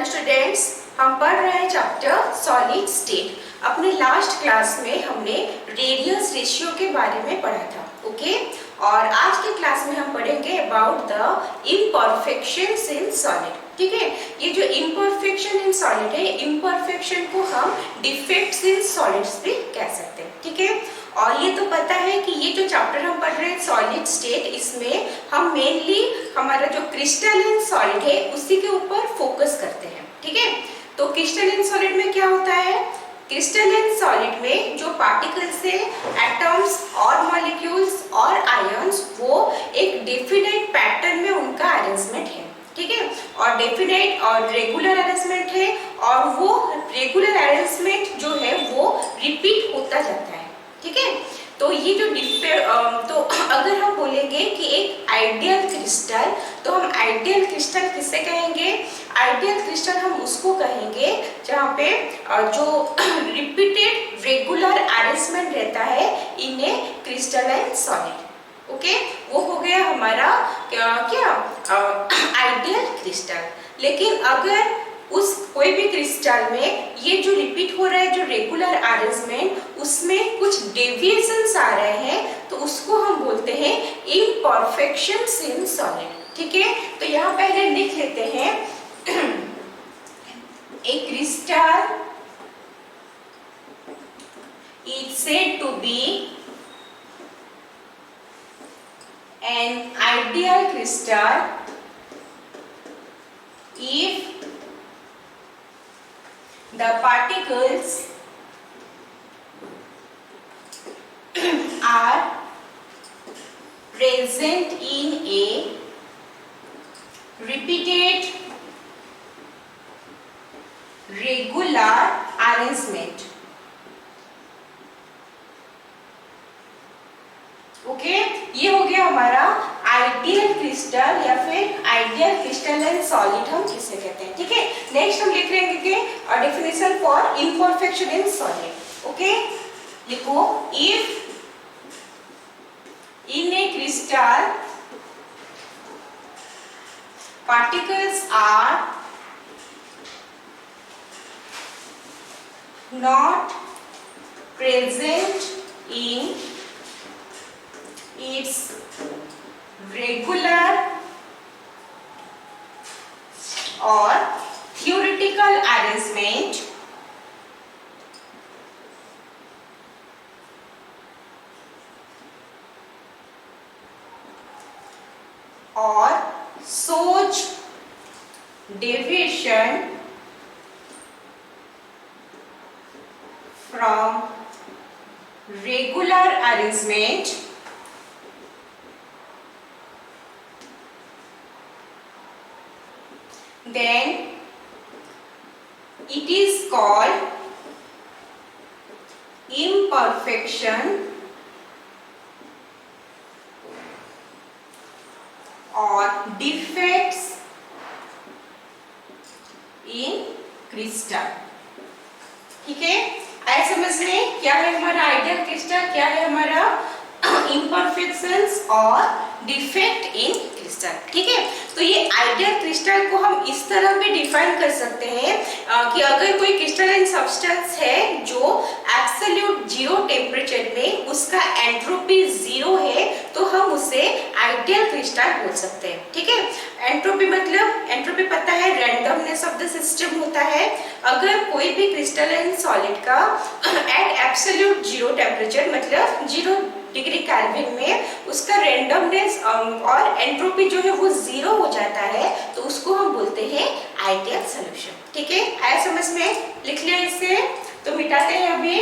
Students, हम पढ़ रहे हैं चैप्टर सॉलिड स्टेट। अपने लास्ट क्लास में हमने रेडियस रेशियो के बारे में पढ़ा था, ओके। और आज के क्लास में हम पढ़ेंगे about the imperfections in solid, ठीक है। ये जो इम्परफेक्शन इन सॉलिड है, इम्परफेक्शन को हम डिफेक्ट्स इन सॉलिड्स भी कह सकते हैं, ठीक है। और ये तो पता है कि ये जो चैप्टर हम पढ़ रहे हैं सॉलिड स्टेट, इसमें हम मेनली हमारा जो क्रिस्टलाइन सॉलिड है उसी के ऊपर फोकस करते हैं, ठीक है। तो क्रिस्टलाइन सॉलिड में क्या होता है? क्रिस्टलाइन सॉलिड में जो पार्टिकल्स है, एटम्स और मॉलिक्यूल्स और आयंस, वो एक डेफिनेट पैटर्न में उनका अरेंजमेंट है, ठीक है। और डेफिनेट और रेगुलर अरेंजमेंट है, और वो रेगुलर अरेंजमेंट जो है वो रिपीट होता जाता है, ठीक है। तो ये जो तो अगर हम बोलेंगे कि एक आइडियल क्रिस्टल, तो हम आइडियल क्रिस्टल किससे कहेंगे? आइडियल क्रिस्टल हम उसको कहेंगे जहाँ पे जो रिपीटेड रेगुलर अरेंजमेंट रहता है इन ए क्रिस्टलाइन सॉलिड, ओके। वो हो गया हमारा क्या आइडियल क्रिस्टल। लेकिन अगर उस कोई भी क्रिस्टल में ये जो रिपीट हो रहा है, जो रेगुलर अरेंजमेंट, उसमें कुछ डेविएशंस आ रहे हैं, तो उसको हम बोलते हैं इम्परफेक्शंस इन सॉलिड, ठीक है। तो यहाँ पहले लिख लेते हैं a crystal is said to be an ideal crystal if the particles are present in a repeated regular arrangement, okay. ये हो गया हमारा आइडियल क्रिस्टल या फिर आइडियल क्रिस्टलाइन सॉलिड हम किसे कहते हैं, ठीक है। नेक्स्ट हम लिख लेंगे कि definition for imperfection in solid, okay. लिखो, if in a crystal particles are not present in its regular or theoretical arrangement, or shows deviation from regular arrangement, then it is called imperfection or defects in crystal, ठीक है। आए समझ में क्या है हमारा ideal crystal, क्या है हमारा इम्परफेक्शंस और डिफेक्ट इन क्रिस्टल, ठीक है। तो ये आइडियल क्रिस्टल को हम इस तरह भी डिफाइन कर सकते हैं कि अगर कोई क्रिस्टलाइन सब्सटेंस है जो एब्सोल्यूट जीरो टेम्परेचर में उसका एंट्रोपी जीरो है, तो हम उसे आइडियल क्रिस्टल बोल सकते हैं, ठीक है। एंट्रोपी मतलब, एंट्रोपी पता है, रैंडमनेस ऑफ द सिस्टम होता है। अगर कोई भी क्रिस्टलाइन सॉलिड का एट एब्सोल्यूट जीरो टेम्परेचर मतलब 0 डिग्री केल्विन में उसका रैंडमनेस और एंट्रोपी जो है वो जीरो हो जाता है, तो उसको हम बोलते हैं आइडियल सॉल्यूशन, ठीक है। आया समझ में? लिख लिया इसे, तो मिटाते हैं अभी।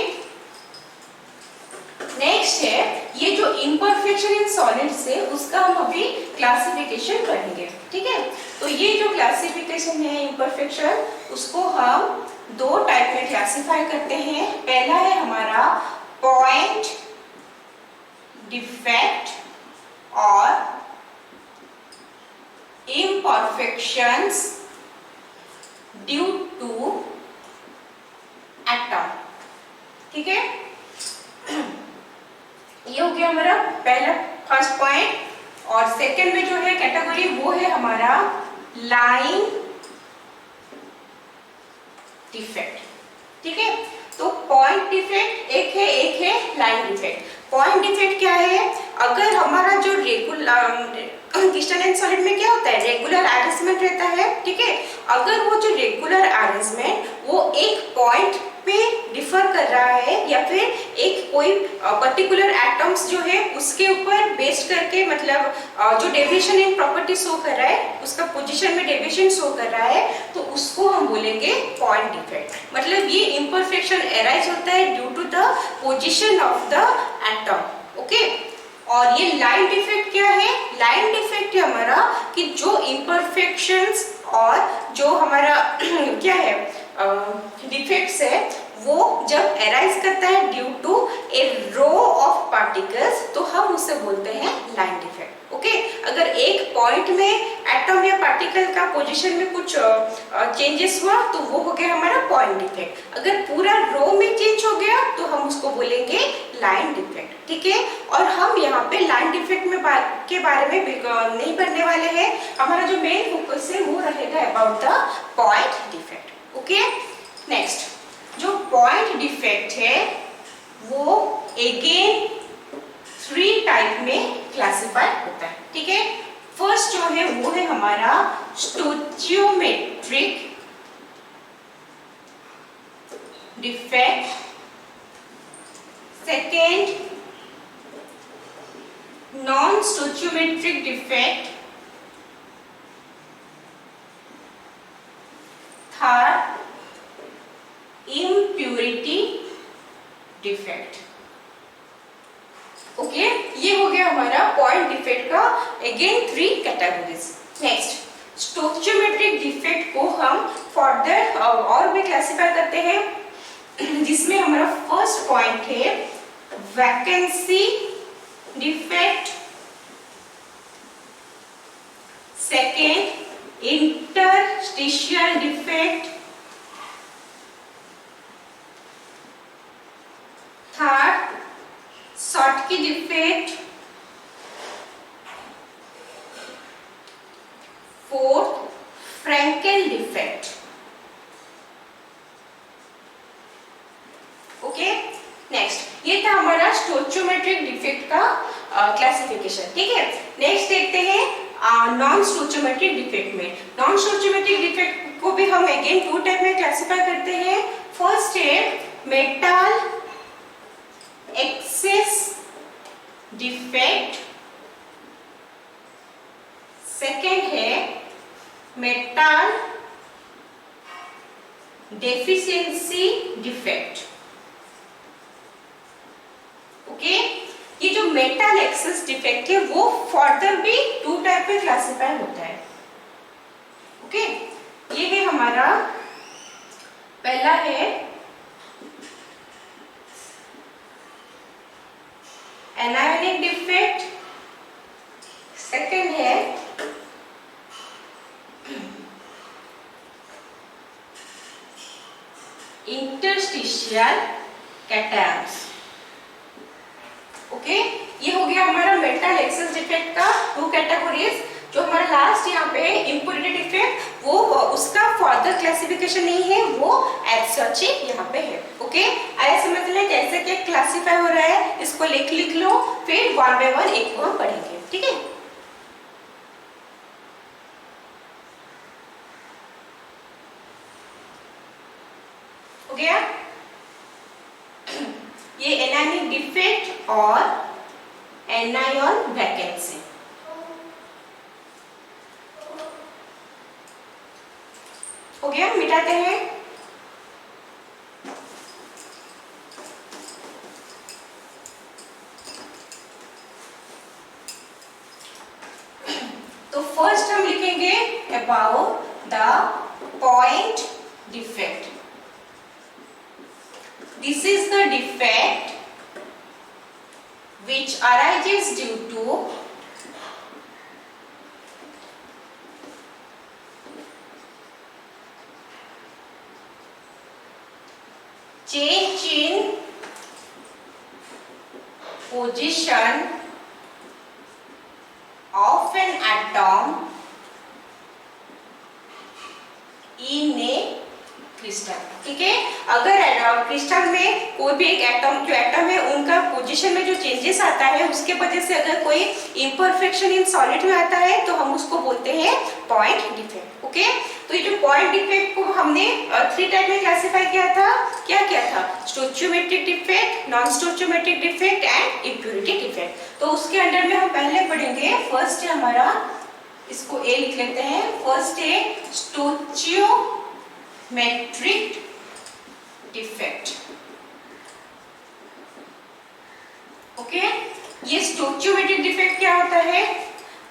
नेक्स्ट है ये जो इम्परफेक्शन इन सॉलिड्स है, उसका हम अभी क्लासिफिकेशन करेंगे, ठीक है। तो ये जो क्लासिफिकेशन है इम्परफेक्शन, उसको हम दो टाइप में क्लासिफाई करते हैं। पहला है हमारा पॉइंट डिफेक्ट और imperfections due to atom, ठीक है। ये हो गया हमारा पहला फर्स्ट पॉइंट। और सेकंड में जो है कैटेगरी वो है हमारा लाइन डिफेक्ट। ठीक है, तो पॉइंट डिफेक्ट एक है लाइन डिफेक्ट। पॉइंट डिफेक्ट क्या है? अगर हमारा जो रेगुलर क्रिस्टलाइन सॉलिड में क्या होता है, रेगुलर अरेंजमेंट रहता है। ठीक है, अगर वो जो रेगुलर अरेंजमेंट वो एक पॉइंट पे डिफर कर रहा है या फिर एक कोई पर्टिकुलर एटम्स जो है उसके ऊपर बेस्ड करके, मतलब जो डेविएशन इन प्रॉपर्टी शो कर रहा है, उसका पोजीशन में डेविएशन शो कर रहा है, तो उसको हम बोलेंगे पॉइंट डिफेक्ट। मतलब ये इम्परफेक्शन अराइज होता है due to the position of the atom. Okay, और ये लाइन डिफेक्ट क्या है? लाइन डिफेक्ट है हमारा कि जो इम्परफेक्शंस और जो हमारा क्या है डिफेक्ट्स है, वो जब अराइज करता है due to a row of particles, तो हम उसे बोलते हैं लाइन डिफेक्ट। ओके, अगर एक पॉइंट में एटम या पार्टिकल का पोजीशन में कुछ चेंजेस हुआ तो वो हो गया हमारा पॉइंट डिफेक्ट। अगर पूरा रो में चेंज हो गया तो हम उसको बोलेंगे लाइन डिफेक्ट। ठीक है, और हम यहाँ पे लाइन डिफेक्ट में के बारे में नहीं पढ़ने वाले हैं। हमारा जो मेन फोकस है वो रहेगा about the point defect. Okay, next जो पॉइंट डिफेक्ट है वो अगेन 3 टाइप में क्लासिफाई होता है। ठीक है, फर्स्ट जो है वो है हमारा stoichiometric defect, second non stoichiometric defect, third impurity defect. Okay, ये हो गया हमारा पॉइंट डिफेक्ट का again 3 categories. Next stoichiometric defect को हम फर्दर और भी क्लासिफाई करते हैं, जिसमें हमारा फर्स्ट पॉइंट है vacancy defect, second interstitial defect, third Schottky defect, fourth Frenkel defect. Okay, next ये था हमारा स्टोचियोमेट्रिक डिफेक्ट का क्लासिफिकेशन। ठीक है, नेक्स्ट देखते हैं नॉन स्टोचियोमेट्रिक डिफेक्ट में। नॉन स्टोचियोमेट्रिक डिफेक्ट को भी हम अगेन 2 टाइप में क्लासिफाई करते हैं। फर्स्ट है मेटल एक्सेस डिफेक्ट, सेकेंड है मेटल डेफिशिएंसी डिफेक्ट। ओके, ये जो मेटल एक्सेस डिफेक्ट है वो फर्दर भी 2 टाइप में क्लासिफाई होता है। ओके, ये है हमारा पहला है एनायनिक डिफेक्ट, सेकेंड है इंटरस्टिशियल कैटायंस। ओके, ये हो गया हमारा मेटल एक्सेस डिफेक्ट का 2 कैटेगरीज। जो हमारा लास्ट यहाँ पे इम्प्यूरिटी डिफेक्ट, वो उसका फर्दर क्लासिफिकेशन नहीं है, वो एज सच ही यहाँ पे है। ओके, आया समझ लें कैसे क्या क्लासिफाई हो रहा है, इसको लिख लो, फिर 1 बाय 1 एक को हम पढ़ेंगे। ठीक है, हो गया ये एनायनिक डिफेक्ट और एनायन वैकेंसी। हो गया, मिटाते हैं। तो फर्स्ट हम लिखेंगे about the point defect. This is the defect which arises due to change in position of an atom in a crystal. Crystal, ठीक है। अगर क्रिस्टल में कोई भी एक एटम, जो एटम है उनका पोजीशन में जो चेंजेस आता है उसके वजह से अगर कोई इम्परफेक्शन इन सॉलिड में आता है तो हम उसको बोलते हैं पॉइंट डिफेक्ट, ओके। तो ये जो पॉइंट डिफेक्ट को हमने 3 टाइप में क्लासिफाई किया था, क्या क्या था? Stoichiometric defect, non stoichiometric defect and impurity defect. तो उसके अंडर में हम पहले पढ़ेंगे, फर्स्ट है हमारा, इसको ए लिख लेते हैं, फर्स्ट है स्टोइचियोमेट्रिक डिफेक्ट, ओके। ये स्टोइचियोमेट्रिक डिफेक्ट क्या होता है?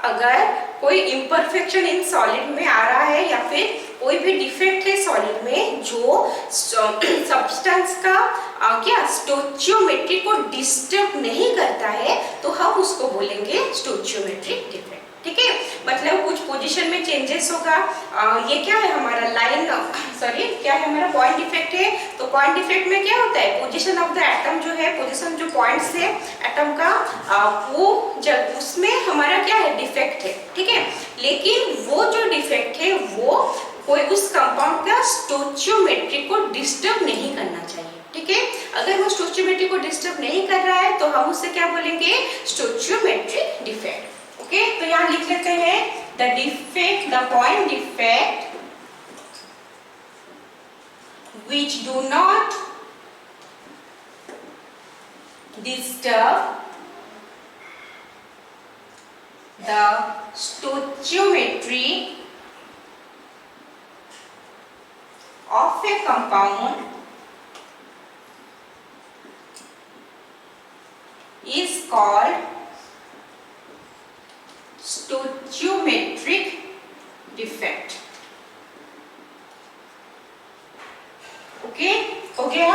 अगर कोई इम्परफेक्शन इन सॉलिड में आ रहा है या फिर कोई भी डिफेक्ट है सॉलिड में जो सब्सटेंस का क्या स्टोइचियोमेट्री को डिस्टर्ब नहीं करता है, तो हम उसको बोलेंगे स्टोइचियोमेट्रिक डिफेक्ट, ठीक है। मतलब कुछ पोजीशन में चेंजेस होगा, ये क्या है हमारा लाइन, सॉरी क्या है हमारा पॉइंट डिफेक्ट है। तो पॉइंट डिफेक्ट में क्या होता है? पोजीशन ऑफ द एटम जो है, पोजीशन जो पॉइंट्स है एटम का, वो जब उसमें हमारा क्या है डिफेक्ट है, ठीक है। लेकिन वो जो डिफेक्ट है वो कोई उस कंपाउंड का स्टोइचियोमेट्री को डिस्टर्ब नहीं करना चाहिए, ठीक है। अगर वो स्टोइचियोमेट्री को डिस्टर्ब नहीं कर रहा है तो हम उससे क्या बोलेंगे? स्टोइचियोमेट्रिक डिफेक्ट, ओके। तो यहाँ लिख लेते हैं the defect, the point defect which do not disturb the stoichiometry of a compound is called stoichiometric defect, okay, हो गया।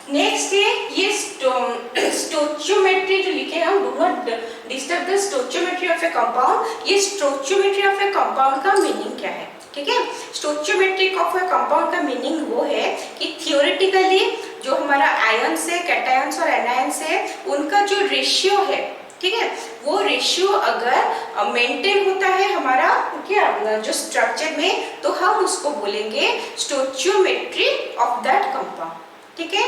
नेक्स्ट है ये स्टोइचियोमेट्री जो लिखे हैं, do not disturb the stoichiometry of A compound. ये स्टोइचियोमेट्री ऑफ ए कंपाउंड का meaning क्या है, ठीक है। स्टोइचियोमेट्री ऑफ ए कंपाउंड का मीनिंग वो है कि थियोरेटिकली जो हमारा आयंस है, कैटायंस और एनायंस है, उनका जो रेशियो है, ठीक है, वो रेशियो अगर मेंटेन होता है हमारा क्या जो स्ट्रक्चर में, तो हम उसको बोलेंगे स्टोइचियोमेट्री ऑफ दैट कंपाउंड, ठीक है।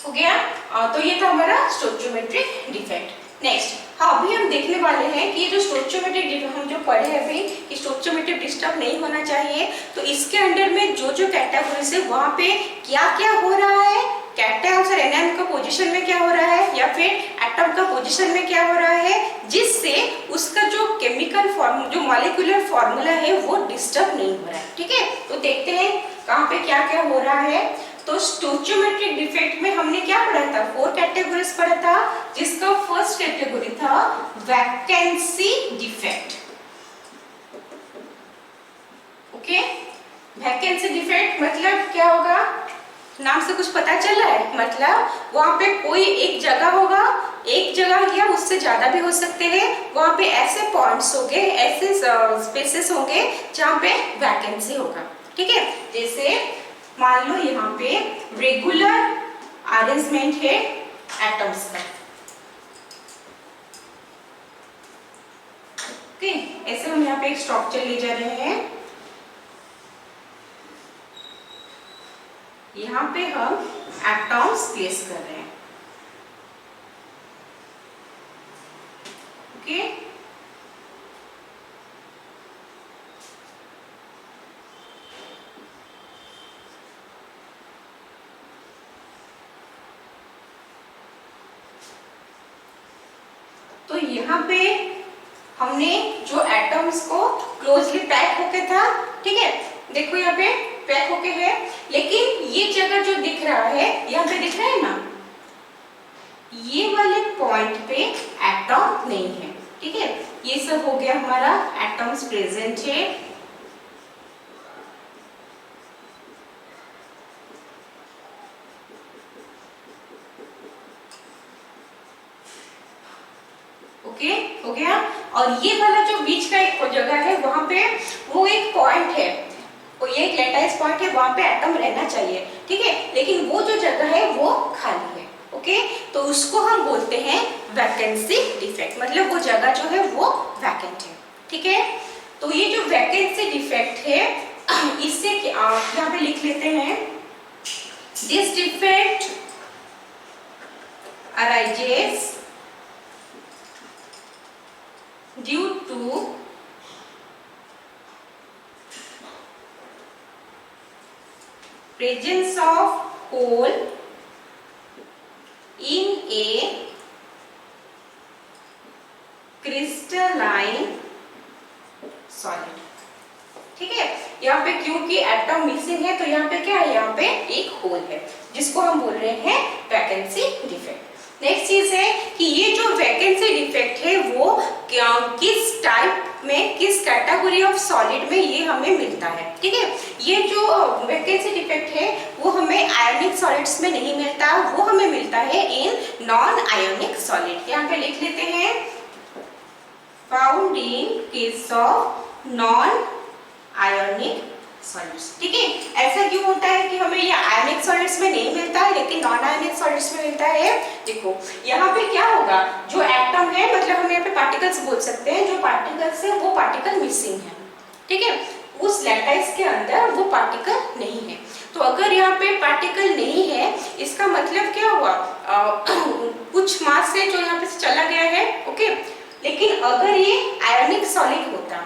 हो गया। तो ये था हमारा स्टोइचियोमेट्रिक डिफेक्ट। नेक्स्ट, हाँ अभी हम देखने वाले हैं कि ये जो स्टोइचियोमेट्रिक डिफेक्ट हम जो पढ़े हैं अभी कि स्टोइचियोमेट्री डिस्टर्ब नहीं होना चाहिए, तो इसके अंडर में जो जो कैटेगरीज है वहाँ पे क्या क्या हो रहा है, कैटायंस और एनायन का पोजीशन में क्या हो रहा है या फिर एटम का पोजीशन में क्या हो रहा है, जिससे उसका जो केमिकल फॉर्म, जो मॉलिक्यूलर फॉर्मूला है वो डिस्टर्ब नहीं हो रहा है, ठीक है। तो देखते हैं कहाँ पे क्या क्या हो रहा है। तो स्टोइचियोमेट्रिक डिफेक्ट में हमने क्या पढ़ा था? 4 कैटेगरीज पढ़ा था, जिसका फर्स्ट कैटेगरी था vacancy defect, okay. Vacancy defect मतलब क्या होगा? नाम से कुछ पता चल रहा है, मतलब वहाँ पे कोई एक जगह होगा, एक जगह या उससे ज्यादा भी हो सकते हैं, वहाँ पे ऐसे पॉइंट्स होंगे, ऐसे स्पेसेस होंगे जहाँ पे वैकेंसी होगा, ठीक है। जैसे मान लो यहाँ पे रेगुलर अरेंजमेंट है एटम्स का, ओके। ऐसे हम यहाँ पे एक स्ट्रक्चर ले जा रहे हैं, यहाँ पे हम एटम्स प्लेस कर रहे हैं, ओके। तो यहाँ पे हमने जो एटम्स को क्लोजली पैक होके था, ठीक है, देखो यहाँ पे पैक होके है, लेकिन ये जगह जो दिख रहा है, यहाँ पे दिख रहा है ना, ये वाले पॉइंट पे एटम नहीं है, ठीक है। ये सब हो गया हमारा एटम्स प्रेजेंट है, ओके, हो गया। और ये वाला जो बीच का एक जगह है, वहां पे वो एक पॉइंट है, वो ये एक लैटाइस पॉइंट है, वहां पे एटम रहना चाहिए, ठीक है, लेकिन वो जो जगह है वो खाली है, ओके। तो उसको हम बोलते हैं वैकेंसी डिफेक्ट, मतलब वो जगह जो है वो वैकेंट है, ठीक है। तो ये जो वैकेंसी डिफेक्ट है इससे यहाँ पे लिख लेते हैं, this defect arises due to presence of hole in a crystalline solid। ठीक है, यहाँ पे क्योंकि एटम मिसिंग है तो यहाँ पे क्या है, यहाँ पे एक होल है जिसको हम बोल रहे हैं वैकेंसी डिफेक्ट। नेक्स्ट चीज है कि ये जो वैकेंसी डिफेक्ट है वो किस टाइप में, किस कैटेगरी ऑफ सॉलिड में ये हमें मिलता है। ठीक है, ये जो वैकेंसी डिफेक्ट है वो हमें आयोनिक सॉलिड्स में नहीं मिलता, वो हमें मिलता है इन नॉन आयोनिक सॉलिड। यहाँ पे लिख लेते हैं, found in case of non ionic solids. ठीक है, ऐसा क्यों होता है कि हमें ये आयोनिक सॉलिड्स में नहीं मिलता है लेकिन नॉन आयोनिक सॉलिड्स में मिलता है। देखो यहाँ पे क्या होगा, जो एटम है, मतलब हम यहाँ पे पार्टिकल्स बोल सकते हैं, जो पार्टिकल्स है वो पार्टिकल मिसिंग है। ठीक है, उस लैटिस के अंदर वो पार्टिकल नहीं है। तो अगर यहाँ पे पार्टिकल नहीं है इसका मतलब क्या हुआ, कुछ मास से जो यहाँ पे चला गया है। ओके, लेकिन अगर ये आयोनिक सॉलिड होता,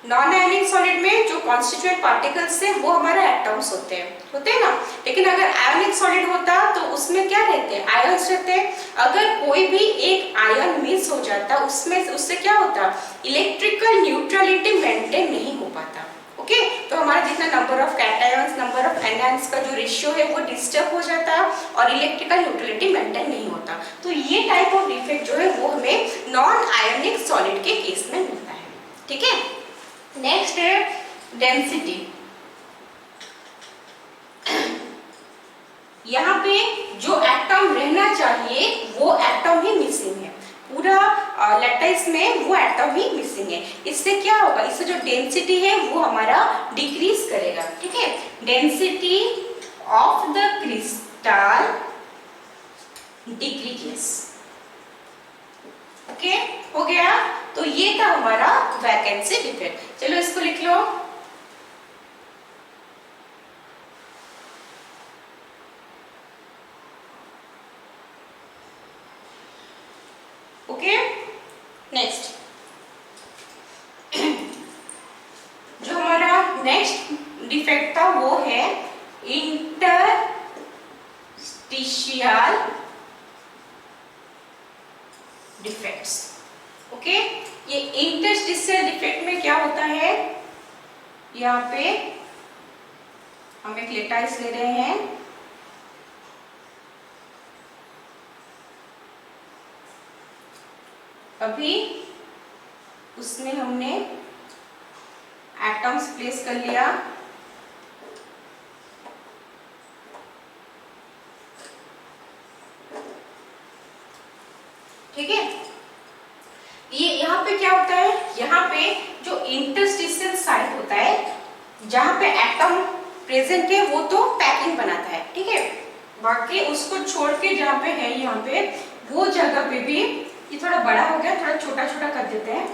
नॉन आयोनिक सॉलिड में जो कॉन्स्टिट्यूएंट पार्टिकल्स है वो हमारा एटम्स होते हैं ना, लेकिन अगर आयोनिक सॉलिड होता तो उसमें क्या रहते हैं, आयन्स रहते हैं। अगर कोई भी एक आयन मिस हो जाता उसमें, उससे क्या होता, इलेक्ट्रिकल न्यूट्रलिटी मेंटेन नहीं हो पाता। ओके, तो हमारा जितना number of cations, number of anions का जो रेशियो है वो डिस्टर्ब हो जाता और इलेक्ट्रिकल न्यूट्रलिटी मेंटेन नहीं होता। तो ये टाइप ऑफ डिफेक्ट जो है वो हमें नॉन आयोनिक सॉलिड के केस में मिलता है। ठीक है, नेक्स्ट है डेंसिटी। यहाँ पे जो एटम रहना चाहिए वो एटम ही मिसिंग है, पूरा लैटिस में वो एटम ही मिसिंग है। इससे क्या होगा, इससे जो डेंसिटी है वो हमारा डिक्रीज करेगा। ठीक है, density of the crystal decreases. Okay, हो गया। तो ये था हमारा वैकेंसी डिफेक्ट। चलो इसको लिख लो। ओके, नेक्स्ट जो हमारा नेक्स्ट डिफेक्ट था वो है इंटरस्टिशियल डिफेक्ट्स। ओके, ये इंटरस्टिशियल डिफेक्ट में क्या होता है, यहाँ पे हम एक लेटाइस ले रहे हैं, अभी उसमें हमने एटम्स प्लेस कर लिया। ठीक है, ये यहाँ पे क्या होता है, यहाँ पे जो इंटरस्टिशियल साइट होता है जहाँ पे एटम प्रेजेंट है वो तो पैकिंग बनाता है। ठीक है, बाकी उसको छोड़ के जहाँ पे है, यहाँ पे वो जगह पे भी, ये थोड़ा बड़ा हो गया, थोड़ा छोटा छोटा कर देते हैं।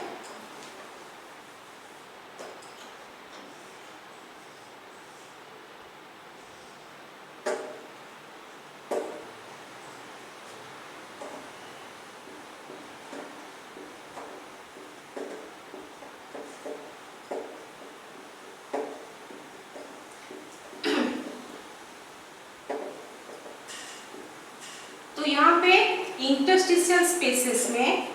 तो यहाँ पे इंटरस्टिशियल स्पेसेस में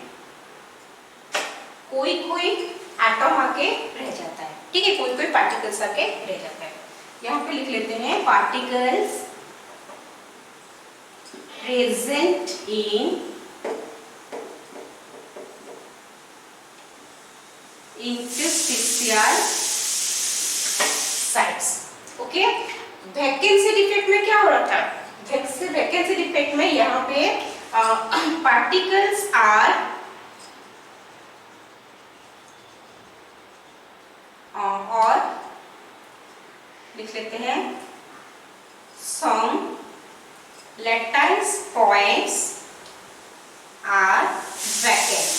कोई कोई एटम आके रह जाता है। ठीक है, कोई कोई पार्टिकल्स आके रह जाता है। यहाँ पे लिख लेते हैं, particles present in interstitial sites. Okay, vacancy defect में क्या हो रहा था, वैकेंसी डिफेक्ट में यहाँ पे पार्टिकल्स आर और लिख लेते हैं, some lattice points are vacant।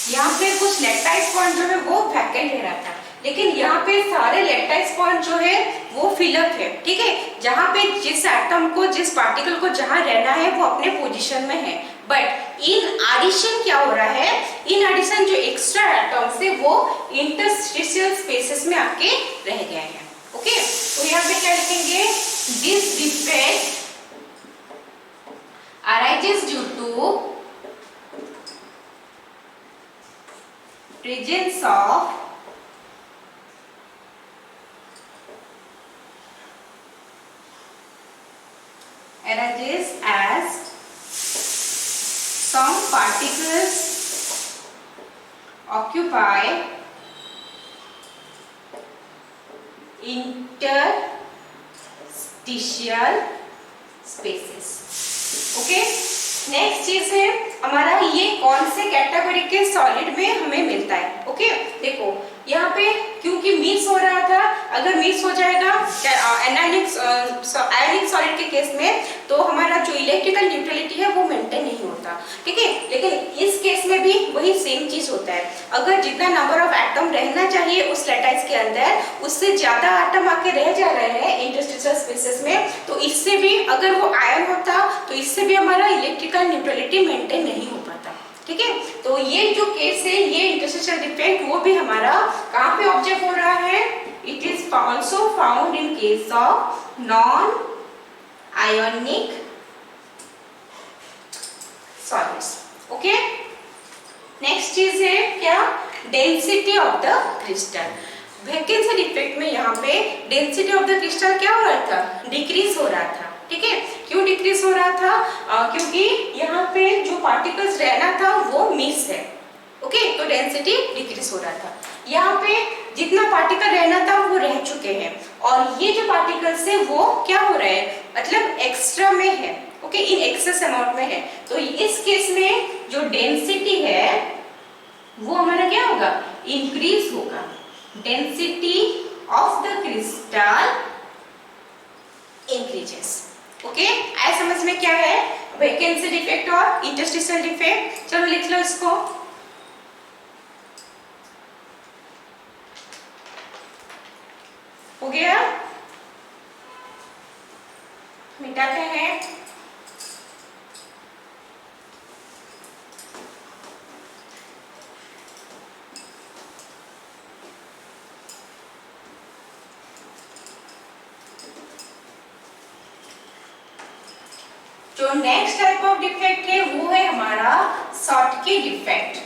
यहाँ पे कुछ लैटाइस पॉइंट जो है वो वैकेंट ले रहा था, लेकिन यहाँ पे सारे लैक्टाइज बॉन्ड जो है वो फिलअप है, ठीक है। जहाँ पे जिस एटम को, जिस पार्टिकल को जहाँ रहना है वो अपने पोजीशन में है, बट इन एडिशन क्या हो रहा है, इन एडिशन जो एक्स्ट्रा एटम्स है वो इंटरस्टिशियल स्पेसेस में आके रह गए हैं। ओके, तो यहाँ पे क्या लिखेंगे, this defect arises due to presence of arises as some particles occupy interstitial spaces। Okay, next चीज है हमारा, ये कौन से कैटेगरी के सॉलिड में हमें मिलता है। ओके, देखो यहाँ पे क्योंकि मिक्स हो रहा था, अगर मिक्स हो जाएगा आयनिक सॉलिड के केस में तो हमारा जो इलेक्ट्रिकल न्यूट्रलिटी है वो मेंटेन नहीं होता, ठीक है। लेकिन इस केस में भी वही सेम चीज होता है, अगर जितना नंबर ऑफ एटम रहना चाहिए उस लैटिस के अंदर उससे ज्यादा एटम आके रह जा रहे हैं इंटरस्टिशियल स्पेसेस में, तो इससे भी अगर वो आयन होता तो इससे भी हमारा इलेक्ट्रिकल न्यूट्रलिटी मेंटेन नहीं हो पाता, ठीक है। तो ये जो केस है, ये इंटरस्टिशियल डिफेक्ट वो भी हमारा कहाँ पे ऑब्जर्व हो रहा है, it is also found in case of non ionic solids. Okay, next चीज है क्या, density of the crystal. Vacancy defect में यहाँ पे डेंसिटी ऑफ द क्रिस्टल क्या हो रहा था, डिक्रीज हो रहा था, ठीक है। क्यों डिक्रीज हो रहा था, क्योंकि यहाँ पे जो पार्टिकल्स रहना था वो मिस है, ओके, तो डेंसिटी डिक्रीज हो रहा था। यहाँ पे जितना पार्टिकल रहना था वो रह चुके हैं, और ये जो पार्टिकल्स है वो क्या हो रहे हैं, मतलब एक्स्ट्रा में है, ओके, इन एक्सेस अमाउंट में है। तो इस केस में जो डेंसिटी है वो हमारा क्या होगा, इंक्रीज होगा। Density of the crystal increases. Okay, आया समझ में क्या है वैकेंसी डिफेक्ट और इंटरस्टिशियल डिफेक्ट। चलो लिख लो इसको। हो गया, मिटाते हैं। जो नेक्स्ट टाइप ऑफ डिफेक्ट है वो है हमारा Schottky defect.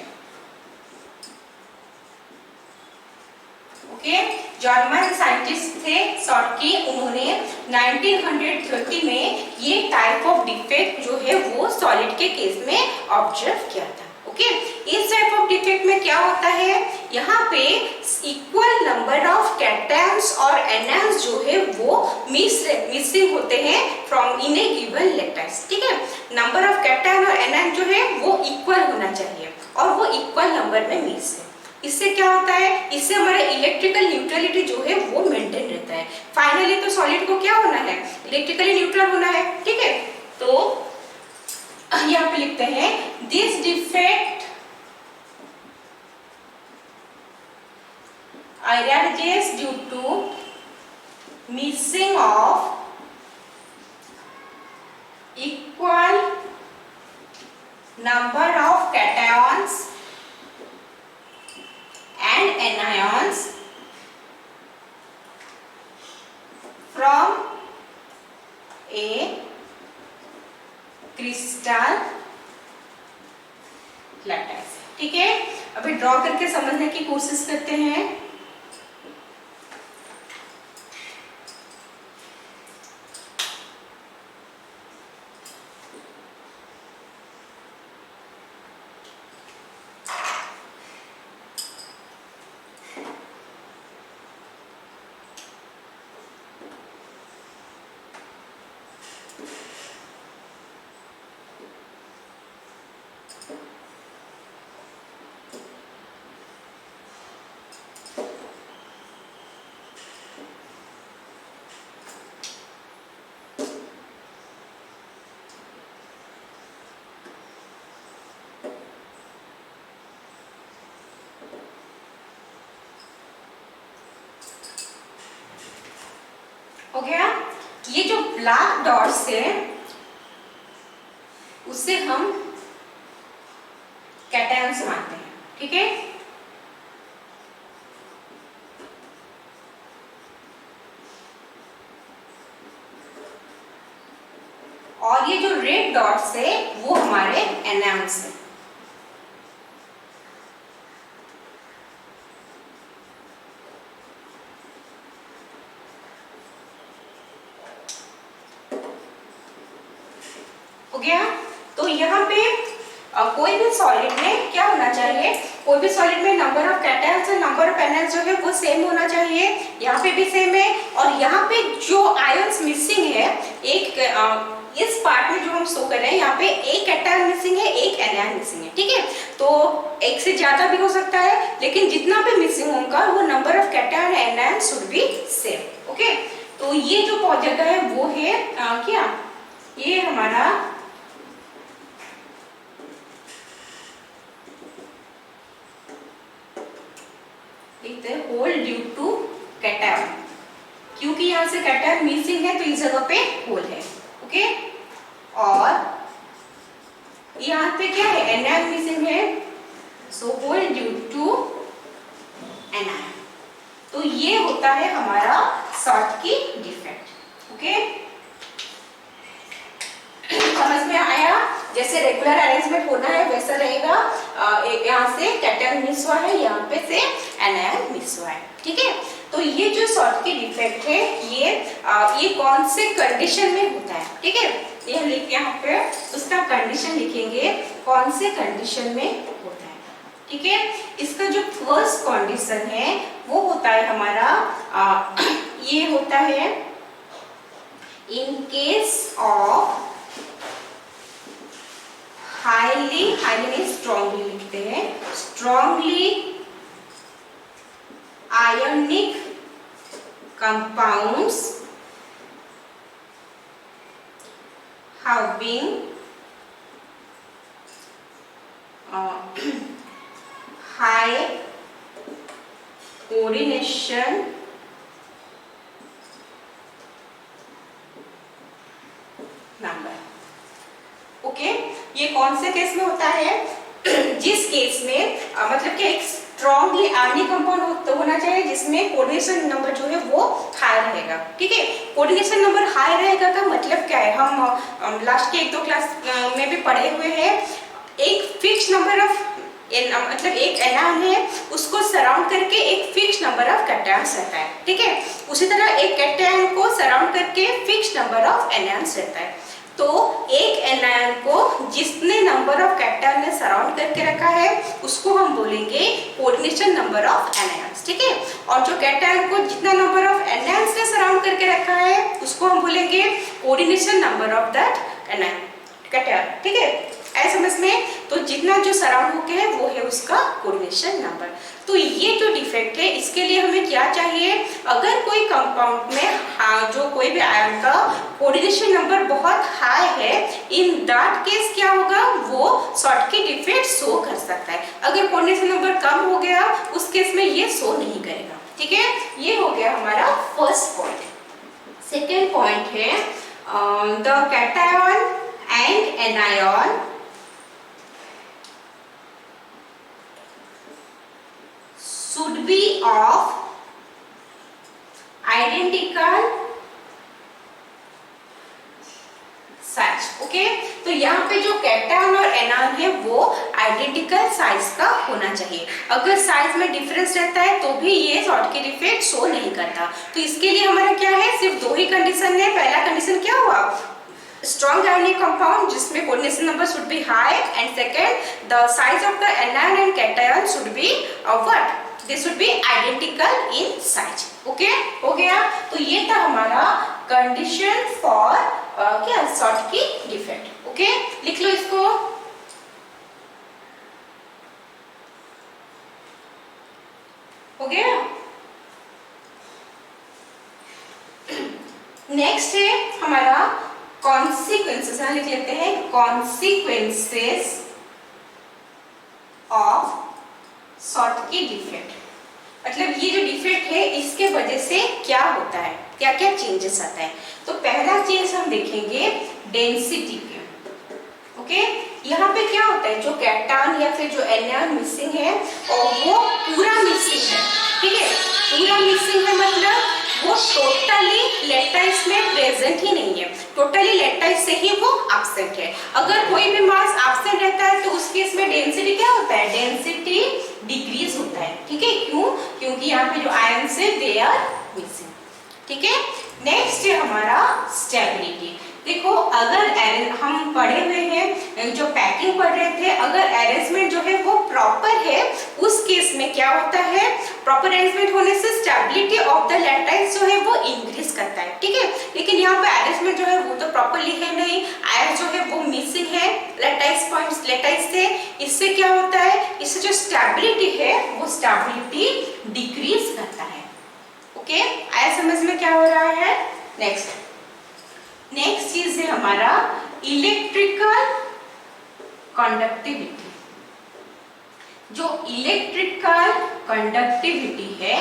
Okay, German scientist थे शॉटकी, उन्होंने 1930 में ये टाइप ऑफ डिफेक्ट जो है वो सॉलिड के केस में ऑब्जर्व किया था। ओके, इस टाइप ऑफ डिफेक्ट में क्या होता है, यहाँ पे इक्वल नंबर ऑफ कैटायंस और एनायंस जो है वो मिसिंग होते हैं from in A given lattice, ठीक है। नंबर ऑफ कैटायन और एनायन जो है वो इक्वल होना चाहिए और वो इक्वल नंबर में मिस है। इससे क्या होता है, इससे हमारा इलेक्ट्रिकल न्यूट्रलिटी जो है वो मेंटेन रहता है। फाइनली तो सॉलिड को क्या होना है, इलेक्ट्रिकली न्यूट्रल होना है, ठीक है। तो यहाँ पे लिखते हैं this defect arises due to missing of equal number of cations and anions from a crystal lattice, ठीक है। अभी ड्रॉ करके समझने की कोशिश करते हैं। हो गया। ये जो ब्लैक डॉट्स है उससे हम कैटायंस मानते हैं, ठीक है। और ये जो रेड डॉट्स है वो हमारे एनायंस है। हो गया। तो यहाँ पे कोई भी सॉलिड में क्या होना चाहिए, कोई भी सॉलिड में नंबर ऑफ कैटायंस और नंबर ऑफ एनायंस जो है वो सेम होना चाहिए। यहाँ पे भी सेम है। और यहाँ पे जो आयंस मिसिंग है, एक इस पार्ट में जो हम शो कर रहे हैं यहाँ पे एक कैटायन मिसिंग है, एक एनायन मिसिंग है, ठीक है। तो एक से ज्यादा भी हो सकता है, लेकिन जितना भी मिसिंग होगा वो number of cation anion should be same. Okay, तो ये जो जगह है वो है क्या, ये हमारा होल ड्यू टू कैटायन, क्योंकि यहाँ से कैटायन मिसिंग है तो इस जगह पे होल है। ओके, और यहाँ पे क्या है, एनायन मिसिंग है, so hole due to anion. तो ये होता है हमारा सॉर्ट की डिफेक्ट। ओके, समझ में आया? जैसे रेगुलर अरेंजमेंट होना है वैसा रहेगा। यहाँ से कैटायन मिस हुआ है, यहाँ पे से एनायन मिस हुआ है, ठीक है। तो ये जो सॉर्ट की डिफेक्ट है ये कौन से कंडीशन में होता है, ठीक है। ये लिख यहाँ पे उसका कंडीशन लिखेंगे, कौन से कंडीशन में होता है, ठीक है। इसका जो फर्स्ट कंडीशन है वो होता है हमारा ये होता है in case of highly strongly लिखते हैं, strongly ionic compounds having high coordination number. Okay, ये कौन से केस में होता है, जिस केस में मतलब कि एक स्ट्रॉन्गली आयनिक कंपाउंड होना चाहिए जिसमें कोऑर्डिनेशन नंबर जो है वो हाई रहेगा, ठीक है। कोऑर्डिनेशन नंबर हाई रहेगा का मतलब क्या है, हम लास्ट के 1-2 क्लास में भी पढ़े हुए हैं। एक फिक्स नंबर ऑफ मतलब एक एनायन है, उसको सराउंड करके एक फिक्स नंबर ऑफ कैटायंस रहता है, ठीक है। उसी तरह एक कैटायन को सराउंड करके फिक्स नंबर ऑफ एनायंस रहता है। तो एक एनायन को जितने नंबर ऑफ कैटायन ने सराउंड करके रखा है उसको हम बोलेंगे कोऑर्डिनेशन नंबर ऑफ एनायंस, ठीक है। और जो कैटायन को जितना नंबर ऑफ एनायंस ने सराउंड करके रखा है उसको हम बोलेंगे coordination number of that anion cation, ठीक है। ऐसे समझ में, तो जितना जो सराउंड होके है वो है उसका कोऑर्डिनेशन नंबर। तो ये जो डिफेक्ट है इसके लिए हमें क्या चाहिए, अगर कोई कंपाउंड में जो कोई भी आयन का कोऑर्डिनेशन नंबर बहुत हाई है, इन दैट केस क्या होगा, वो सॉर्ट की डिफेक्ट शो कर सकता है। अगर कोऑर्डिनेशन नंबर कम हो गया उस केस में ये शो नहीं करेगा, ठीक है। ये हो गया हमारा फर्स्ट पॉइंट। सेकेंड पॉइंट है the cation and anion should be of identical size। Okay, तो यहाँ पे जो कैटायन और एनायन है वो आइडेंटिकल साइज का होना चाहिए। अगर साइज में डिफरेंस रहता है तो भी ये सॉर्ट की डिफेक्ट शो नहीं करता। तो इसके लिए हमारा क्या है, सिर्फ 2 ही कंडीशन है। पहला कंडीशन क्या हुआ, strong ionic compound जिसमें coordination number should be high, and second the size of the anion and cation should be what, they should be identical in size। Okay, हो गया। तो ये था हमारा कंडीशन फॉर क्या, सॉर्ट की डिफेक्ट। ओके, लिख लो इसको। हो गया। नेक्स्ट है हमारा कॉन्सिक्वेंसेस, लिख लेते हैं कॉन्सिक्वेंसेस ऑफ सॉर्ट की डिफेक्ट। मतलब ये जो डिफेक्ट है इसके वजह से क्या होता है, क्या क्या चेंजेस आता है। तो पहला चेंज हम देखेंगे डेंसिटी पे। ओके, यहाँ पे क्या होता है, जो कैटायन या फिर जो एनायन मिसिंग है और वो पूरा मिसिंग है, ठीक है, पूरा मिसिंग है मतलब वो टोटली लैक्टाइस में प्रेजेंट ही नहीं है, टोटली लैक्टाइस से ही वो एब्सेंट है। अगर कोई भी मास एब्सेंट रहता है तो उस केस में डेंसिटी क्या होता है, डेंसिटी डिक्रीज होता है, ठीक है, क्यों, क्योंकि यहाँ पे जो आयंस है दे आर मिसिंग, ठीक है। नेक्स्ट है हमारा स्टेबिलिटी। देखो अगर हम पढ़े हुए हैं, जो पैकिंग पढ़ रहे थे, अगर अरेंजमेंट जो है वो प्रॉपर है, उस केस में क्या होता है, प्रॉपर अरेंजमेंट होने से स्टेबिलिटी ऑफ द लैक्टाइस जो है वो इंक्रीज करता है, ठीक है। लेकिन यहाँ पे अरेंजमेंट जो है वो तो प्रॉपरली है नहीं, आयंस जो है वो मिसिंग है लैक्टाइस पॉइंट्स, लैक्टाइस से, इससे क्या होता है, इससे जो स्टेबिलिटी है वो स्टेबिलिटी डिक्रीज करता है। ओके, आया समझ में क्या हो रहा है। नेक्स्ट चीज है हमारा इलेक्ट्रिकल कंडक्टिविटी। जो इलेक्ट्रिकल कंडक्टिविटी है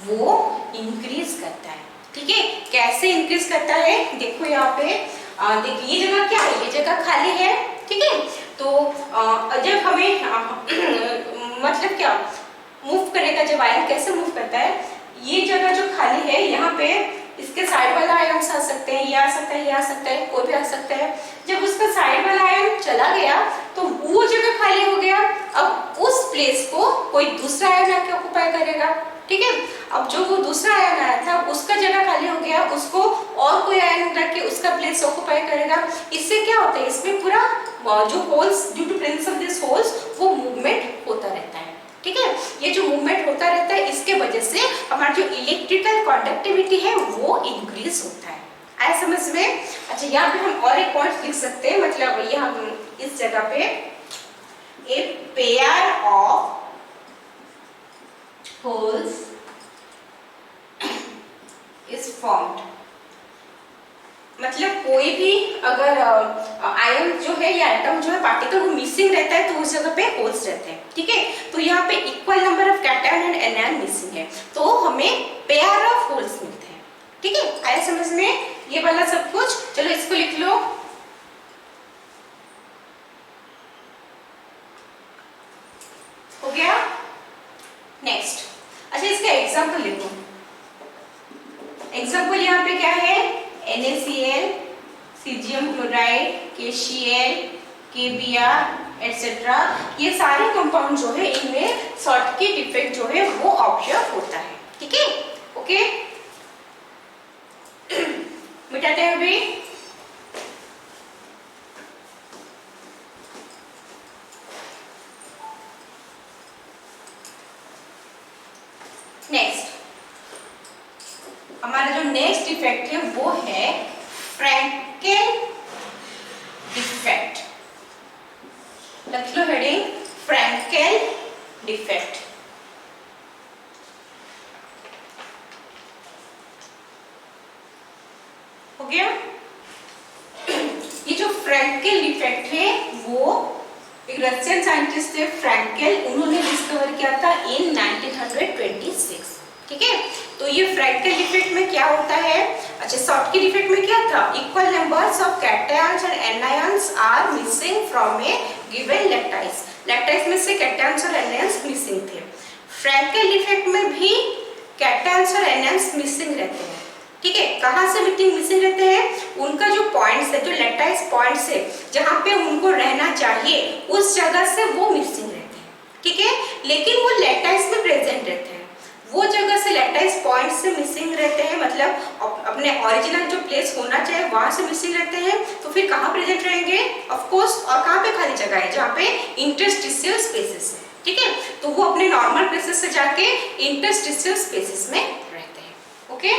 वो इंक्रीज करता है, ठीक है। कैसे इंक्रीज करता है, देखो यहाँ पे देखिए ये जगह क्या है, ये जगह खाली है, ठीक है। तो जब हमें मतलब क्या मूव करेगा, जब आयन कैसे मूव करता है, ये जगह जो खाली है यहाँ पे इसके साइड वाला आयन आ सकते हैं, ये आ सकता है, ये आ सकता है, कोई भी आ सकता है। जब उसका साइड वाला आयन चला गया तो वो जगह खाली हो गया, अब उस प्लेस को कोई दूसरा आयन आके ऑक्युपाई करेगा, ठीक है। अब जो वो दूसरा आयन आया था उसका जगह खाली हो गया, उसको और कोई आयन रख के उसका प्लेस ऑक्युपाई करेगा। इससे क्या होता है, इसमें पूरा जो holes, due to presence of this holes, वो मूवमेंट होता रहता है, ठीक है। ये जो मूवमेंट होता रहता है इसके वजह से हमारा जो इलेक्ट्रिकल कंडक्टिविटी है वो इंक्रीज होता है। आया समझ में। अच्छा, यहाँ पे हम और एक पॉइंट लिख सकते हैं, मतलब यहाँ इस जगह पे a pair of holes is formed. मतलब कोई भी अगर आयन जो है या एटम जो है, पार्टिकल वो मिसिंग रहता है तो उस जगह पे होल्स रहते हैं, ठीक है। तो यहाँ पे equal number of cation and anion missing है तो हमें पेयर ऑफ होल्स मिलते हैं, ठीक है। आया समझ में ये वाला सब कुछ। चलो इसको लिख लो, हो गया। नेक्स्ट, अच्छा इसका एग्जाम्पल लिखो। एग्जाम्पल यहाँ पे क्या है, NaCl, caesium chloride, KCl, KBr etcetera, ये सारे कंपाउंड जो है इनमें शॉर्टकट इफेक्ट जो है वो ऑब्जर्व होता है, ठीक है। ओके, मिटाते हैं अभी। नेक्स्ट, हमारा जो नेक्स्ट इफेक्ट है वो है फ्रैंकेल डिफेक्ट। लिख लो हेडिंग, फ्रैंकेल डिफेक्ट। हो गया। ये जो फ्रैंकेल डिफेक्ट है वो एक रशियन साइंटिस्ट थे फ्रैंकेल, उन्होंने डिस्कवर किया था इन 1926, ठीक है। तो ये फ्रैंकेल डिफेक्ट में क्या होता है, अच्छा शॉर्टकट डिफेक्ट में क्या था, equal numbers of cations and anions are missing from a given lattice. Lattice में से कैटायंस और एनायंस मिसिंग थे। फ्रैंकेल डिफेक्ट में भी कैटायंस और एनायंस मिसिंग रहते हैं, ठीक है। कहाँ से मिसिंग रहते हैं, उनका जो पॉइंट्स है, जो लैक्टाइस पॉइंट्स है, जहाँ पे उनको रहना चाहिए उस जगह से वो मिसिंग रहते हैं, ठीक है। लेकिन वो लैक्टाइस में प्रेजेंट रहते हैं, वो जगह से लैक्टाइस पॉइंट से मिसिंग रहते हैं, मतलब अपने ओरिजिनल जो प्लेस होना चाहिए वहां से मिसिंग रहते हैं। तो फिर कहाँ प्रेजेंट रहेंगे, ऑफ कोर्स, और कहाँ पे खाली जगह है, जहाँ पे इंटरस्टिशियल स्पेसेस है, ठीक है। तो वो अपने नॉर्मल प्लेसेस से जाके इंटरस्टिशियल स्पेसेस में रहते हैं, ओके।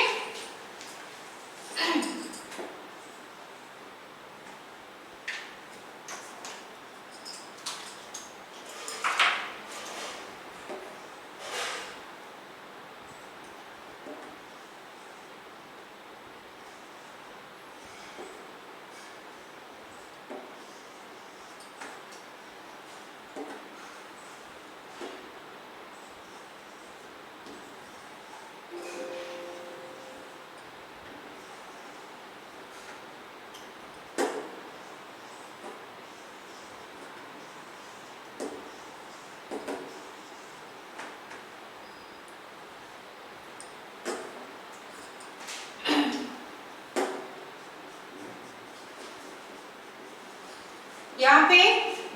यहाँ पे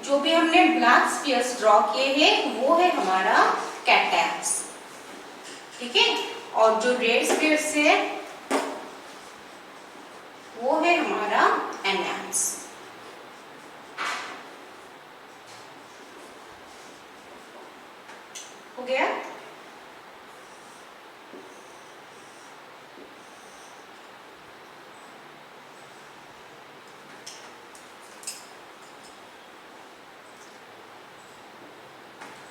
जो भी हमने ब्लैक स्फीयर्स ड्रॉ किए हैं वो है हमारा कैटायंस, ठीक है, और जो रेड स्फीयर्स है वो है हमारा एनायंस। हो गया?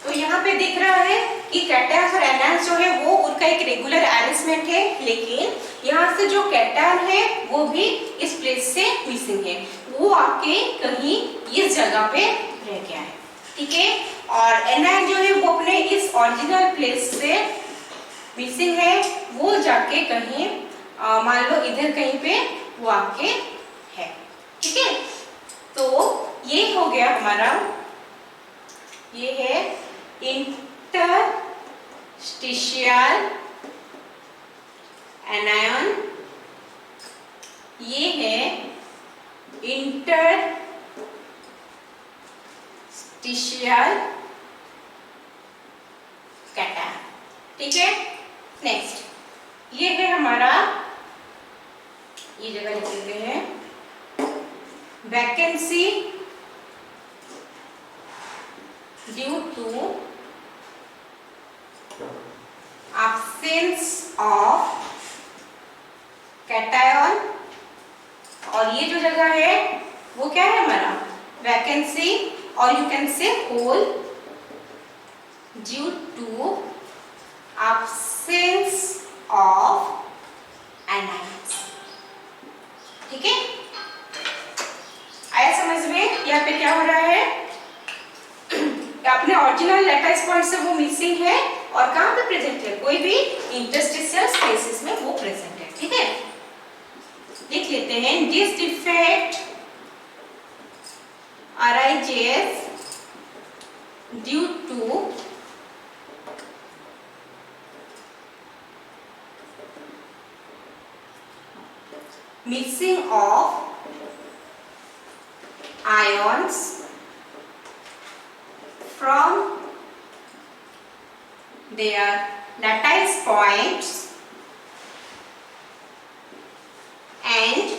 तो यहाँ पे दिख रहा है कि कैटायंस और एनायंस जो है वो उनका एक रेगुलर अरेंजमेंट है, लेकिन यहाँ से जो कैटायन है वो भी इस प्लेस से मिसिंग है, वो आके कहीं इस जगह पे रह गया है, ठीक है। और एनायन जो है वो अपने इस ओरिजिनल प्लेस से मिसिंग है, वो जाके कहीं मान लो इधर कहीं पे वो आके है, ठीक है। तो ये हो गया हमारा, ये है इंटरस्टिशियल एनायन, ये है इंटरस्टिशियल कैटायन, ठीक है। नेक्स्ट ये है हमारा, ये जगह लिख लेते हैं, vacancy due to absence of cation, और ये जो जगह है वो क्या है हमारा वैकेंसी, और you can say hole due to absence of anions, ठीक है। आया समझ में? यहाँ पे क्या हो रहा है, अपने ओरिजिनल लैटिस पॉइंट से वो मिसिंग है, और कहाँ पे प्रेजेंट है, कोई भी इंटरस्टिशियल स्पेसेस में वो प्रेजेंट है, ठीक है। लिख लेते हैं, this defect arises due to missing of ions from their lattice points and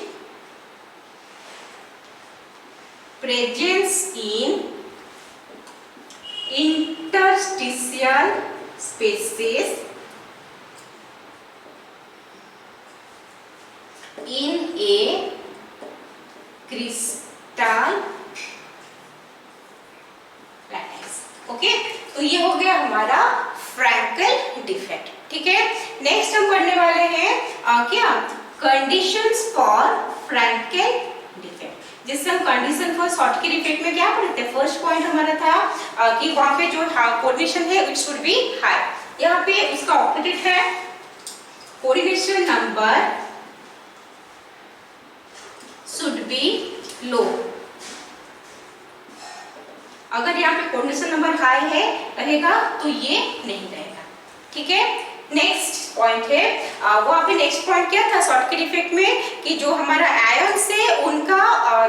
presence in interstitial spaces in a crystal lattice, okay. तो ये हो गया हमारा फ्रैंकल डिफेक्ट, ठीक है। नेक्स्ट हम पढ़ने वाले हैं क्या, कंडीशंस फॉर फ्रैंकल डिफेक्ट, जिससे हम कंडीशन फॉर शॉर्टकी डिफेक्ट में क्या पढ़ते हैं, फर्स्ट पॉइंट हमारा था कि वहां पे जो कोऑर्डिनेशन है इट शुड बी हाई, यहाँ पे उसका ऑपोजिट है, कोऑर्डिनेशन नंबर शुड बी लो। अगर यहाँ पे कोऑर्डिनेशन नंबर हाई है रहेगा तो ये नहीं रहेगा, ठीक है। नेक्स्ट पॉइंट है, वहाँ पे नेक्स्ट पॉइंट क्या था शॉर्टकी डिफेक्ट में, कि जो हमारा आयंस है उनका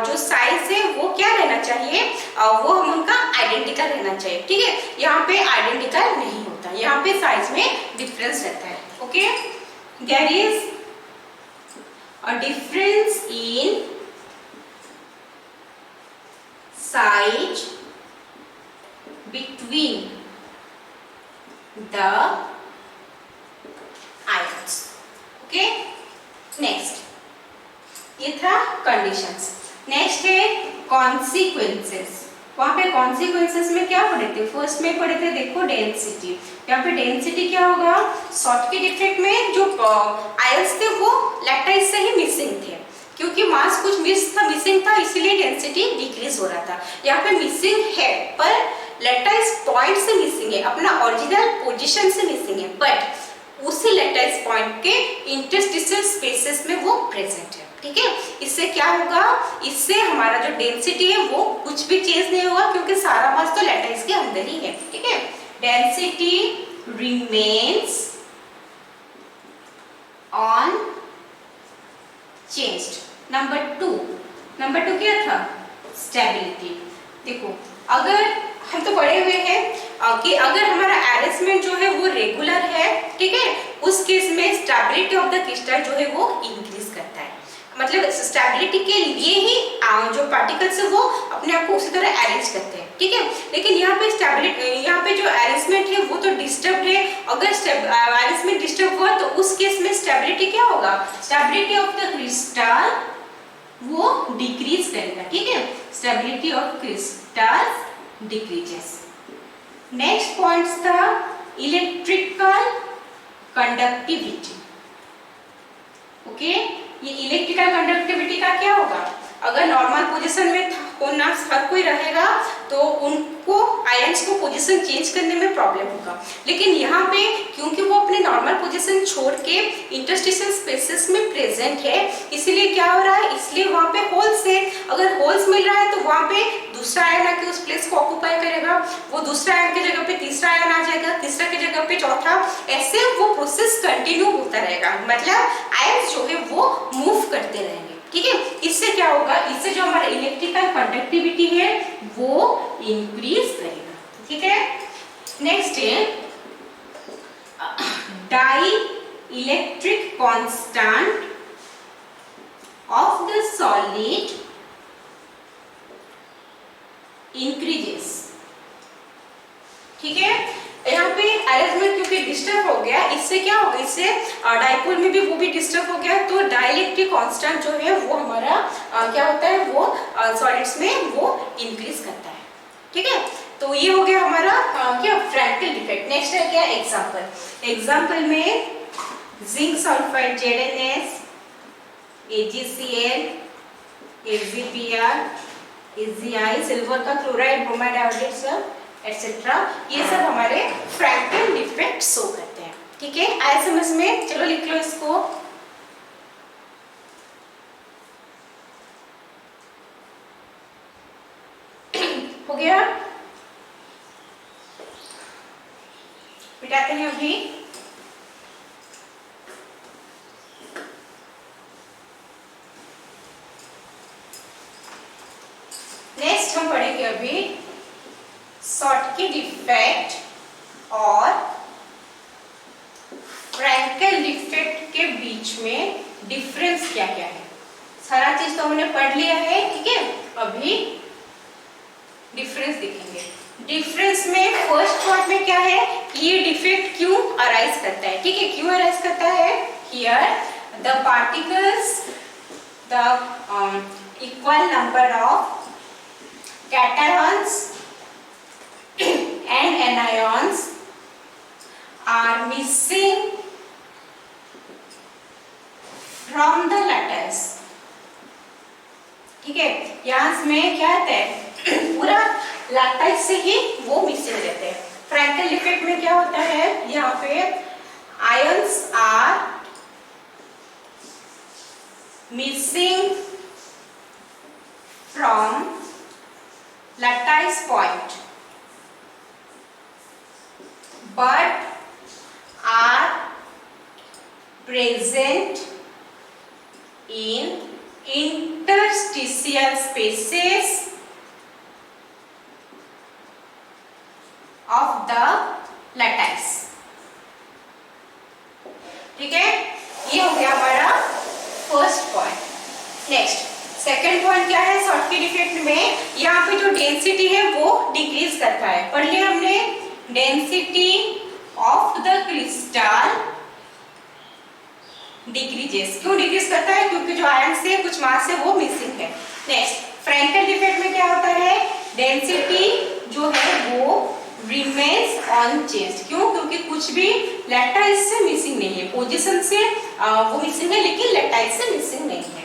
जो साइज है वो क्या रहना चाहिए, वो हम उनका आइडेंटिकल रहना चाहिए, ठीक है। यहाँ पे आइडेंटिकल नहीं होता, यहाँ पे साइज में डिफरेंस रहता है, okay. There is a difference in size between the ions, okay। Next ये था कंडीशंस। नेक्स्ट है कॉन्सिक्वेंसेस। वहां पे कॉन्सिक्वेंसेस में क्या पढ़े थे, फर्स्ट में पढ़े थे देखो डेंसिटी। यहाँ पे डेंसिटी क्या होगा, शॉर्टकी डिफेक्ट में जो आयंस थे वो लैटिस से ही मिसिंग थे, क्योंकि मास कुछ मिसिंग था इसलिए डेंसिटी डिक्रीज हो रहा था। यहाँ पे मिसिंग है पर लैटिस पॉइंट से मिसिंग है, अपना ओरिजिनल पोजीशन से मिसिंग है, बट उसी लैटिस पॉइंट के इंटरस्टिशियल स्पेसेस में वो प्रेजेंट है, ठीक है। इससे क्या होगा, इससे हमारा जो डेंसिटी है वो कुछ भी चेंज नहीं होगा, क्योंकि सारा मास तो लैटिस के अंदर ही है, ठीक है। Density remains on changed. Number two क्या था, स्टेबिलिटी। देखो अगर हम तो पढ़े हुए हैं कि अगर हमारा अरेंजमेंट जो है वो रेगुलर है, ठीक है, उस केस में स्टेबिलिटी ऑफ द क्रिस्टल जो है वो इंक्रीज करता है। मतलब स्टेबिलिटी के लिए ही जो पार्टिकल्स है वो अपने आप को उसी तरह अरेंज करते हैं, ठीक है। लेकिन यहाँ पे स्टेबिलिटी, यहाँ पे जो अरेंजमेंट है वो तो डिस्टर्ब है। अगर अरेंजमेंट डिस्टर्ब हुआ तो उस केस में स्टेबिलिटी क्या होगा, स्टेबिलिटी ऑफ द क्रिस्टल वो डिक्रीज करेगा, ठीक है। Stability of crystal decreases. Next point था इलेक्ट्रिकल कंडक्टिविटी। ओके, ये इलेक्ट्रिकल कंडक्टिविटी का क्या होगा, अगर नॉर्मल पोजीशन में होना हर कोई रहेगा तो उनको आयंस को पोजीशन चेंज करने में प्रॉब्लम होगा। लेकिन यहाँ पे क्योंकि वो अपने नॉर्मल पोजीशन छोड़ के इंटरस्टिशियल स्पेसेस में प्रेजेंट है, इसलिए क्या हो रहा है, इसलिए वहाँ पे होल्स है। अगर होल्स मिल रहा है तो वहाँ पे दूसरा आयन आके उस प्लेस को ऑक्यूपाई करेगा, वो दूसरा आयन की जगह पे तीसरा आयन आ जाएगा, तीसरा की जगह पे चौथा, ऐसे वो प्रोसेस कंटिन्यू होता रहेगा। मतलब आयंस जो है वो मूव करते रहेंगे, ठीक है। इससे क्या होगा, इससे जो हमारा इलेक्ट्रिकल कंडक्टिविटी है वो इंक्रीज करेगा, ठीक है। नेक्स्ट है dielectric constant of the solid increases, ठीक है। यहाँ पे अरेंजमेंट क्योंकि डिस्टर्ब हो गया, इससे क्या होगा, इससे डाइपोल में भी वो भी डिस्टर्ब हो गया, तो डाइलेक्ट्रिक कांस्टेंट जो है वो हमारा क्या होता है, वो सॉलिड्स में वो इंक्रीज करता है, ठीक है। तो ये हो गया हमारा क्या फ्रैक्टल डिफेक्ट। नेक्स्ट है क्या एग्जांपल। एग्जांपल में zinc sulphide ZnS, AgCl, AgBr, AgI, silver का क्लोराइड, ब्रोमाइड आयोडाइड सब एटसेट्रा, ये सब हमारे फ्रैक्टल डिफेक्ट शो करते हैं, ठीक है। आए समझ में, चलो लिख लो इसको। हो गया, मिटाते हैं अभी। नेक्स्ट हम पढ़ेंगे अभी शॉटकी डिफेक्ट और फ्रैंकल डिफेक्ट के बीच में डिफरेंस क्या क्या है। सारा चीज तो हमने पढ़ लिया है, ठीक है। अभी डिफरेंस देखेंगे। डिफरेंस में फर्स्ट पार्ट में क्या है कि ये डिफेक्ट क्यों अराइज करता है, ठीक है। क्यों अराइज करता है, here the particles the equal number of cations and anions are missing from the lattice, ठीक है। यहाँ में क्या होता है, पूरा लैटिस से ही वो मिसिंग रहते हैं। फ्रैंकल डिफेक्ट में क्या होता है, यहाँ पे ions are missing from lattice point but are present in interstitial spaces of the lattice, ठीक है। ये हो गया हमारा first point. Next second point क्या है, शॉटकी डिफेक्ट में यहाँ पे जो डेंसिटी है वो डिक्रीज करता है। पढ़ लिया हमने, density of the crystal decreases. क्यों डिक्रीज करता है, क्योंकि जो आयन से कुछ मास है वो मिसिंग है। नेक्स्ट फ्रैंकल डिफेक्ट में क्या होता है, डेंसिटी जो है वो रिमेन्स अनचेंज्ड। क्यों, क्योंकि कुछ भी लैटाइस से मिसिंग नहीं है, पोजीशन से वो मिसिंग है लेकिन लैटाइस से मिसिंग नहीं है।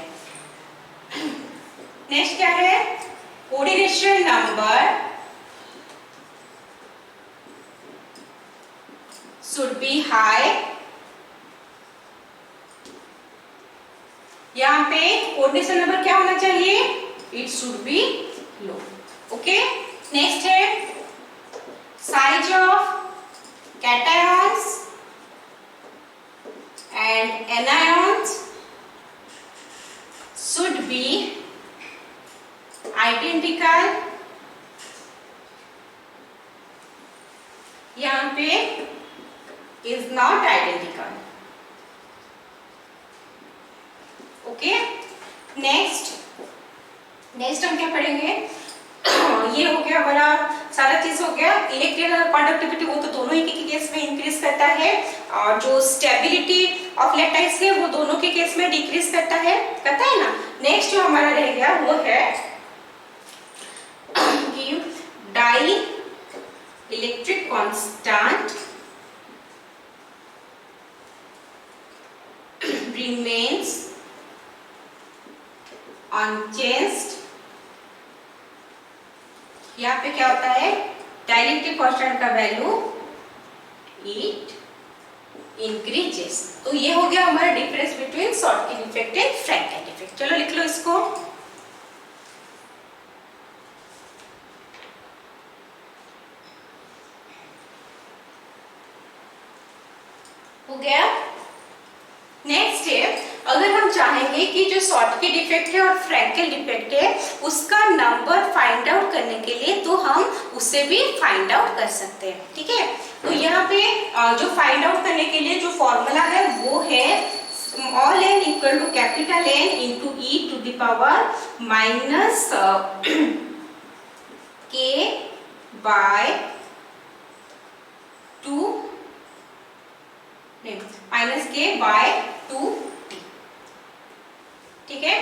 नेक्स्ट क्या है, coordination number should be high. यहाँ पे कोऑर्डिनेशन नंबर क्या होना चाहिए, it should be low, okay. Next है size of cations and anions should be identical identical, यहाँ पे is not identical. Okay, next हम क्या पढ़ेंगे? ये हो गया हमारा सारा चीज हो गया। इलेक्ट्रिकल कंडक्टिविटी वो तो दोनों ही के केस में इंक्रीज करता है, और जो स्टेबिलिटी ऑफ लैटिस है वो दोनों के केस में डिक्रीज करता है ना। नेक्स्ट जो हमारा रह गया वो है कि dielectric constant remains unchanged। यहाँ पे क्या होता है? डाइलेक्ट्रिक कांस्टेंट का वैल्यू इट इंक्रीजेस। तो ये हो गया हमारा difference between Schottky defect and Frenkel defect. चलो लिख लो इसको। हो गया। नेक्स्ट है, अगर हम चाहेंगे कि जो शॉटकी डिफेक्ट है और फ्रैंकल डिफेक्ट है उसका नंबर फाइंड आउट करने के लिए, तो हम उससे भी फाइंड आउट कर सकते हैं। ठीक है, तो यहाँ पे जो फाइंड आउट करने के लिए जो फॉर्मूला है वो है small n equal to capital N into e to the power minus k by 2 minus k by 2t। ठीक है,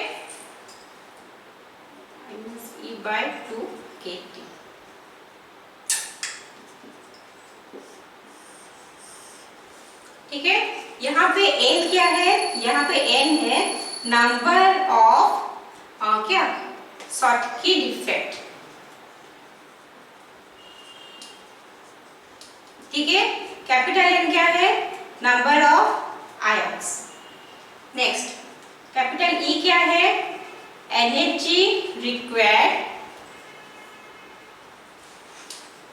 माइनस e बाय 2kt। ठीक है, यहाँ पे n क्या है? यहाँ पे n है नंबर ऑफ क्या शॉटकी डिफेक्ट। ठीक है, कैपिटल N क्या है? Number of ions. Next capital E क्या है? Energy required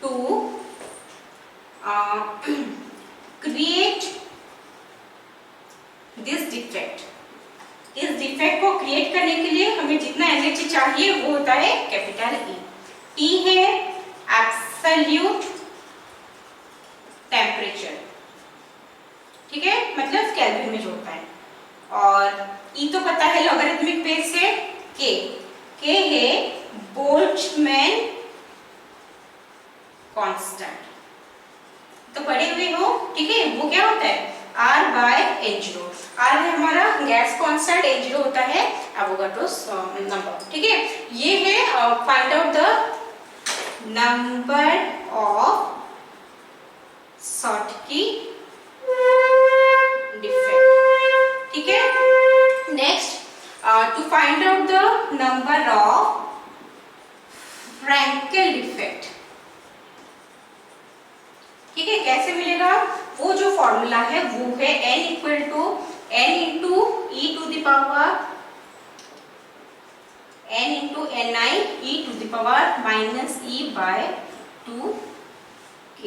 to create this defect. इस डिफेक्ट को क्रिएट करने के लिए हमें जितना एनर्जी चाहिए वो होता है कैपिटल E। T है एब्सोल्यूट टेम्परेचर। ठीक है, मतलब केल्विन में जोड़ता है। और E तो पता है लॉगरिथमिक बेस से। K है बोल्ट्जमैन कांस्टेंट, तो पढ़े हुए हो। ठीक है, वो क्या होता है? R bye H0। R है हमारा गैस कांस्टेंट, H0 होता है एवोगाड्रोस नंबर। ठीक है, ये है find out the number of Schottky defect. ठीक है, next to find out the number of Frenkel defect. ठीक है, कैसे मिलेगा? वो जो फॉर्मूला है वो है n equal to n into e to the power n into ni e to the power minus e by 2kt।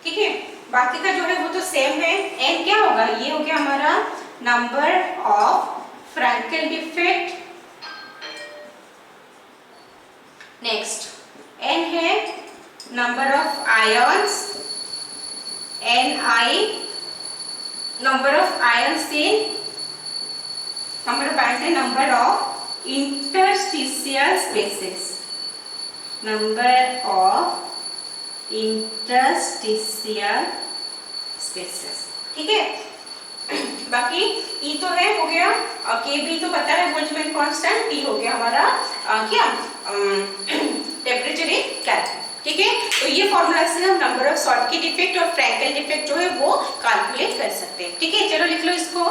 ठीक है, बाकी का जो है वो तो सेम है। n क्या होगा? ये हो गया हमारा number of Frenkel defect. Next n है number of ions, Ni number of ions in number of interstitial spaces, number of interstitial spaces. ठीक है, बाकी E तो है हो गया, K भी तो पता है बोल्ट्जमैन कांस्टेंट। T हो गया हमारा क्या टेम्परेचर इन केल्विन। ठीक है, तो ये फॉर्मूला से हम नंबर ऑफ शॉटकी डिफेक्ट और फ्रैंकल डिफेक्ट जो है वो कैलकुलेट कर सकते हैं। ठीक है, चलो लिख लो इसको।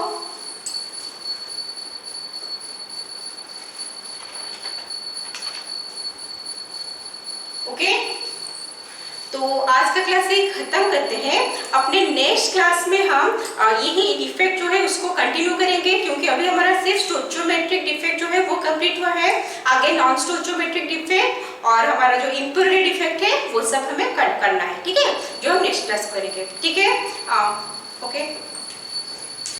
ओके, तो आज का क्लास ये खत्म करते हैं। अपने नेक्स्ट क्लास में हम यही डिफेक्ट जो है उसको कंटिन्यू करेंगे, क्योंकि अभी हमारा सिर्फ स्टोइचियोमेट्रिक डिफेक्ट जो है वो कंप्लीट हुआ है। आगे नॉन स्टोइचियोमेट्रिक डिफेक्ट और हमारा जो इम्प्योरिटी डिफेक्ट है वो सब हमें कट करना है। ठीक है, जो हम नेक्स्ट क्लास करेंगे। ठीक है, ओके।